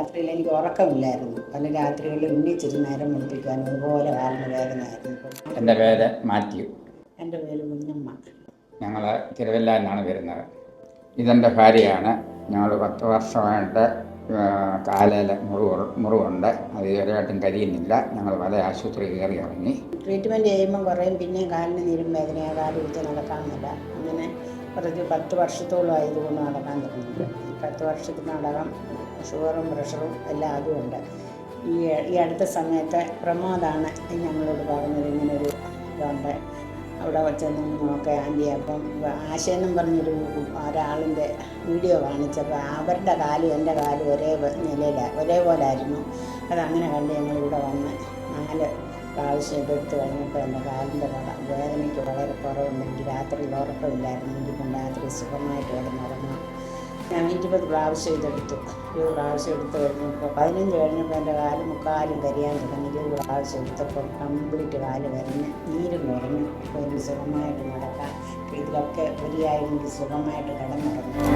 രാത്രിയിൽ എനിക്ക് ഉറക്കമില്ലായിരുന്നു. പല രാത്രികളിൽ ഉന്നിച്ചിരി നേരം മുളിപ്പിക്കാൻ അതുപോലെ കാലിന് വേദനയായിരുന്നു. എൻ്റെ പേര് മാത്യു. എൻ്റെ പേര് കുഞ്ഞമ്മ. ഞങ്ങൾ തിരുവല്ല നിന്നാണ് വരുന്നത്. ഇതെൻ്റെ ഭാര്യയാണ്. ഞങ്ങൾ 10 വർഷമായിട്ട് കാലിൽ മുറിവുണ്ട്. അത് ഇതുവരെയായിട്ടും കഴിയുന്നില്ല. ഞങ്ങൾ പല ആശുപത്രി കയറി ഇറങ്ങി. ട്രീറ്റ്മെൻറ്റ് ചെയ്യുമ്പം കുറയും, പിന്നെയും കാലിന് നീരും വേദനയാണ്, കാല് പിടിച്ച് നടക്കാമെന്നില്ല. അങ്ങനെ കുറച്ച് 10 വർഷത്തോളമായി ഇതുകൊണ്ട് നടക്കാൻ തുടങ്ങി. 10 വർഷത്തിനടകം ഷുഗറും പ്രഷറും എല്ലാം അതുമുണ്ട്. ഈ അടുത്ത സമയത്ത് പ്രമോദാണ് ഞങ്ങളോട് പറഞ്ഞത് ഇങ്ങനൊരു ഇതുണ്ട്, അവിടെ ചെന്ന് നോക്കാം ആൻറ്റി. അപ്പം ആശയെന്നും പറഞ്ഞൊരു ഒരാളിൻ്റെ വീഡിയോ കാണിച്ചപ്പോൾ അവരുടെ കാലും എൻ്റെ കാലും ഒരേപോലെ ആയിരുന്നു. അതങ്ങനെ കണ്ട് ഞങ്ങളിവിടെ വന്ന് 4 പ്രാവശ്യം ഇതെടുത്ത് കഴിഞ്ഞപ്പോൾ എൻ്റെ കാലിൻ്റെ വേദനയ്ക്ക് വളരെ കുറവുണ്ട്. എനിക്ക് രാത്രിയിൽ ഉറക്കമില്ലായിരുന്നു. എനിക്കിപ്പം രാത്രി സുഖമായിട്ട് കിടന്നുറങ്ങാം. ഞാൻ 20 പ്രാവശ്യം ഇതെടുത്തു. 20 പ്രാവശ്യം എടുത്തു കഴിഞ്ഞപ്പോൾ 15 കഴിഞ്ഞപ്പോൾ എൻ്റെ കാല് മുക്കാലും കരിയാൻ തുടങ്ങി. 20 പ്രാവശ്യം എടുത്തപ്പോൾ കംപ്ലീറ്റ് കാല് വരഞ്ഞ് നീരും കുറഞ്ഞു. അപ്പോൾ എനിക്ക് സുഖമായിട്ട് നടക്കാം. ഇതിലൊക്കെ വരിയായി എനിക്ക് സുഖമായിട്ട് കിടന്നുറങ്ങും.